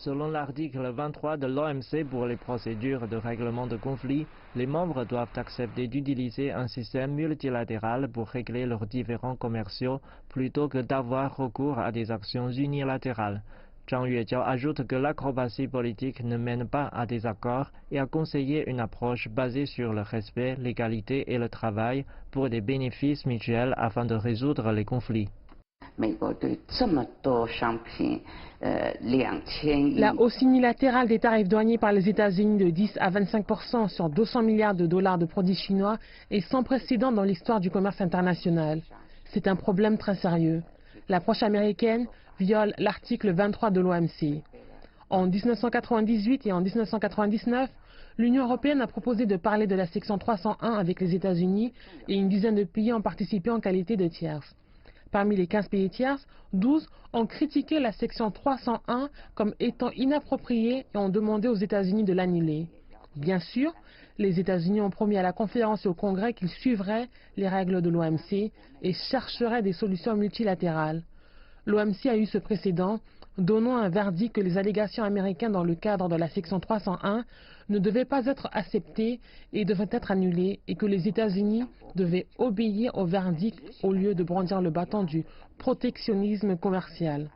Selon l'article 23 de l'OMC pour les procédures de règlement de conflits, les membres doivent accepter d'utiliser un système multilatéral pour régler leurs différends commerciaux plutôt que d'avoir recours à des actions unilatérales. Zhang Yuejiao ajoute que l'acrobatie politique ne mène pas à des accords et a conseillé une approche basée sur le respect, l'égalité et le travail pour des bénéfices mutuels afin de résoudre les conflits. La hausse unilatérale des tarifs douaniers par les États-Unis de 10 à 25% sur 200 milliards de dollars de produits chinois est sans précédent dans l'histoire du commerce international. C'est un problème très sérieux. L'approche américaine viole l'article 23 de l'OMC. En 1998 et en 1999, l'Union européenne a proposé de parler de la section 301 avec les États-Unis et une dizaine de pays ont participé en qualité de tierces. Parmi les 15 pays tiers, 12 ont critiqué la section 301 comme étant inappropriée et ont demandé aux États-Unis de l'annuler. Bien sûr, les États-Unis ont promis à la conférence et au Congrès qu'ils suivraient les règles de l'OMC et chercheraient des solutions multilatérales. L'OMC a eu ce précédent, donnant un verdict que les allégations américaines dans le cadre de la section 301 ne devaient pas être acceptées et devaient être annulées, et que les États-Unis devaient obéir au verdict au lieu de brandir le bâton du protectionnisme commercial.